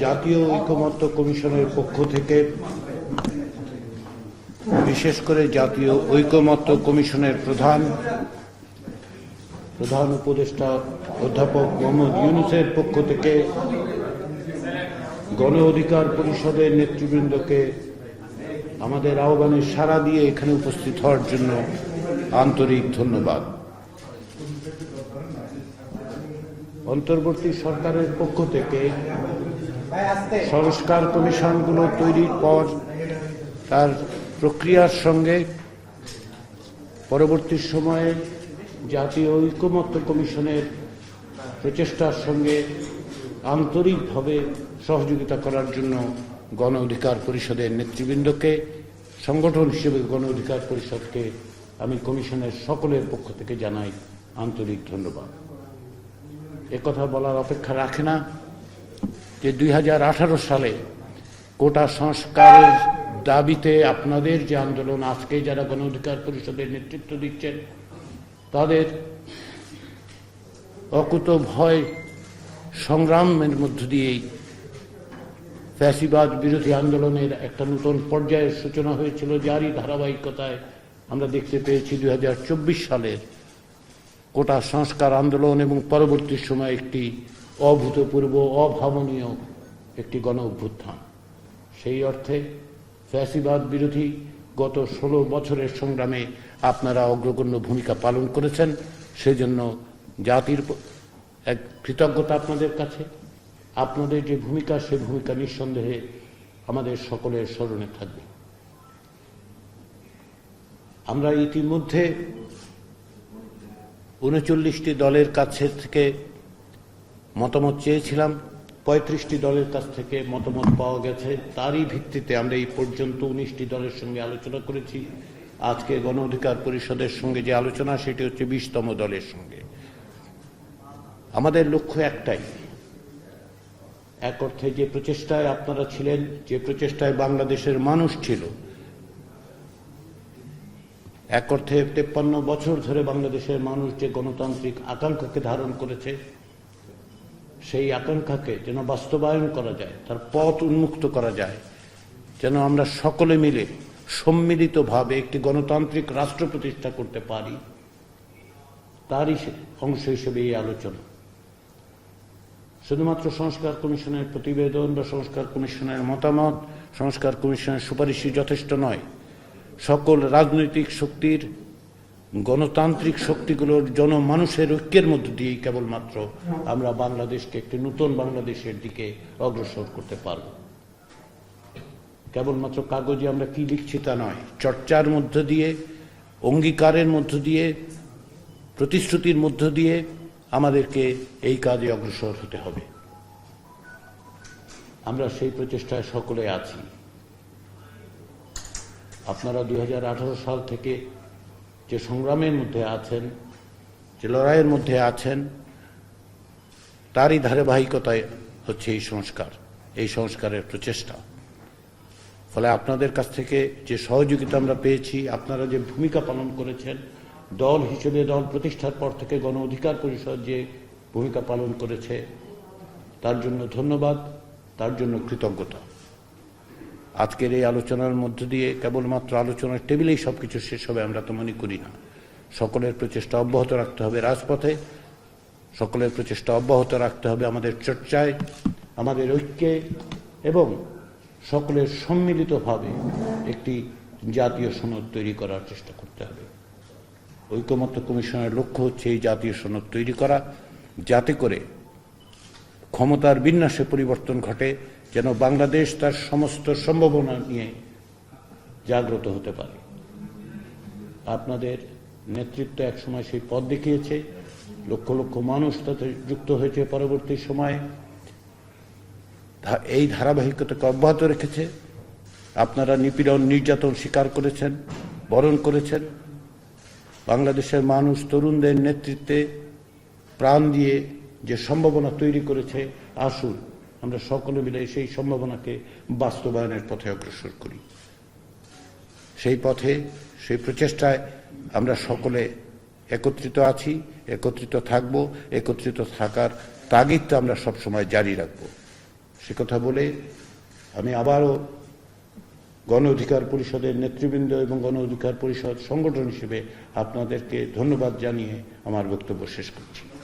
জাতীয় ঐকমত্য কমিশনের পক্ষ থেকে, বিশেষ করে জাতীয় ঐকমত্য কমিশনের প্রধান উপদেষ্টা অধ্যাপক মোহাম্মদ ইউনূসের পক্ষ থেকে গণ অধিকার পরিষদের নেতৃবৃন্দকে আমাদের আহ্বানে সাড়া দিয়ে এখানে উপস্থিত হওয়ার জন্য আন্তরিক ধন্যবাদ। অন্তর্বর্তী সরকারের পক্ষ থেকে সংস্কার কমিশনগুলো তৈরির পর তার প্রক্রিয়ার সঙ্গে পরবর্তী সময়ে জাতীয় ঐকমত্য কমিশনের প্রচেষ্টার সঙ্গে আন্তরিকভাবে সহযোগিতা করার জন্য গণ অধিকার পরিষদের নেতৃবৃন্দকে, সংগঠন হিসেবে গণ অধিকার পরিষদকে আমি কমিশনের সকলের পক্ষ থেকে জানাই আন্তরিক ধন্যবাদ। একথা বলার অপেক্ষা রাখে না যে 2018 সালে কোটা সংস্কারের দাবিতে আপনাদের যে আন্দোলন, আজকে যারা গণ অধিকার পরিষদের নেতৃত্ব দিচ্ছেন তাদের অকুত ভয় সংগ্রামের মধ্য দিয়েই ফ্যাসিবাদ বিরোধী আন্দোলনের একটা নতুন পর্যায়ের সূচনা হয়েছিল, যারই ধারাবাহিকতায় আমরা দেখতে পেয়েছি 2024 সালের কোটা সংস্কার আন্দোলন এবং পরবর্তী সময়ে একটি অভূতপূর্ব অভাবনীয় একটি গণ অভ্যুত্থান। সেই অর্থে ফ্যাসিবাদ বিরোধী গত 16 বছরের সংগ্রামে আপনারা অগ্রগণ্য ভূমিকা পালন করেছেন। সেজন্য জাতির এক কৃতজ্ঞতা আপনাদের কাছে। আপনাদের যে ভূমিকা, সেই ভূমিকা নিঃসন্দেহে আমাদের সকলের স্মরণে থাকবে। আমরা ইতিমধ্যে 39টি দলের কাছে থেকে মতামত চেয়েছিলাম, 35টি দলের কাছ থেকে মতামত পাওয়া গেছে। তারই ভিত্তিতে আমরা এই পর্যন্ত 19টি দলের সঙ্গে আলোচনা করেছি। আজকে গণ অধিকার পরিষদের সঙ্গে যে আলোচনা, সেটি হচ্ছে 20তম দলের সঙ্গে। আমাদের লক্ষ্য একটাই, এক অর্থে যে প্রচেষ্টায় আপনারা ছিলেন, যে প্রচেষ্টায় বাংলাদেশের মানুষ ছিল, এক অর্থে 53 বছর ধরে বাংলাদেশের মানুষ যে গণতান্ত্রিক আকাঙ্ক্ষাকে ধারণ করেছে, সেই আকাঙ্ক্ষাকে যেন বাস্তবায়ন করা যায়, তার পথ উন্মুক্ত করা যায়, যেন আমরা সকলে মিলে সম্মিলিতভাবে একটি গণতান্ত্রিক রাষ্ট্র প্রতিষ্ঠা করতে পারি, তারই অংশ হিসেবে এই আলোচনা। শুধুমাত্র সংস্কার কমিশনের প্রতিবেদন বা সংস্কার কমিশনের মতামত, সংস্কার কমিশনের সুপারিশই যথেষ্ট নয়। সকল রাজনৈতিক শক্তির, গণতান্ত্রিক শক্তিগুলোর জনমানুষের ঐক্যের মধ্য দিয়েই কেবলমাত্র আমরা বাংলাদেশকে একটি নতুন বাংলাদেশের দিকে অগ্রসর করতে পারব। কেবলমাত্র কাগজে আমরা কি লিখছি তা নয়, চর্চার মধ্য দিয়ে, অঙ্গীকারের মধ্য দিয়ে, প্রতিশ্রুতির মধ্য দিয়ে আমাদেরকে এই কাজে অগ্রসর হতে হবে। আমরা সেই প্রচেষ্টায় সকলে আছি। আপনারা 2018 সাল থেকে যে সংগ্রামের মধ্যে আছেন, যে লড়াইয়ের মধ্যে আছেন, তারই ধারাবাহিকতায় হচ্ছে এই সংস্কারের প্রচেষ্টা। ফলে আপনাদের কাছ থেকে যে সহযোগিতা আমরা পেয়েছি, আপনারা যে ভূমিকা পালন করেছেন, দল হিসেবে দল প্রতিষ্ঠার পর থেকে গণ অধিকার পরিষদ যে ভূমিকা পালন করেছে, তার জন্য ধন্যবাদ, তার জন্য কৃতজ্ঞতা। আজকের এই আলোচনার মধ্য দিয়ে কেবলমাত্র আলোচনার টেবিলেই সবকিছু শেষ হবে আমরা তো মনে করি না। সকলের প্রচেষ্টা অব্যাহত রাখতে হবে রাজপথে, সকলের প্রচেষ্টা অব্যাহত রাখতে হবে আমাদের চর্চায়, আমাদের ঐক্যে, এবং সকলের সম্মিলিতভাবে একটি জাতীয় সনদ তৈরি করার চেষ্টা করতে হবে। ঐকমত্য কমিশনের লক্ষ্য হচ্ছে এই জাতীয় সনদ তৈরি করা, যাতে করে ক্ষমতার বিন্যাসে পরিবর্তন ঘটে, যেন বাংলাদেশ তার সমস্ত সম্ভাবনা নিয়ে জাগ্রত হতে পারে। আপনাদের নেতৃত্ব একসময় সেই পথ দেখিয়েছে, লক্ষ লক্ষ মানুষ তাতে যুক্ত হয়েছে। পরবর্তী সময়ে এই ধারাবাহিকতাকে অব্যাহত রেখেছে। আপনারা নিপীড়ন, নির্যাতন স্বীকার করেছেন, বরণ করেছেন। বাংলাদেশের মানুষ তরুণদের নেতৃত্বে প্রাণ দিয়ে যে সম্ভাবনা তৈরি করেছে, আসুন আমরা সকলে মিলে সেই সম্ভাবনাকে বাস্তবায়নের পথে অগ্রসর করি। সেই পথে, সেই প্রচেষ্টায় আমরা সকলে একত্রিত আছি, একত্রিত থাকব। একত্রিত থাকার তাগিদটা আমরা সবসময় জারি রাখব। সে কথা বলে আমি আবারও গণ অধিকার পরিষদের নেতৃবৃন্দ এবং গণ অধিকার পরিষদ সংগঠন হিসেবে আপনাদেরকে ধন্যবাদ জানিয়ে আমার বক্তব্য শেষ করছি।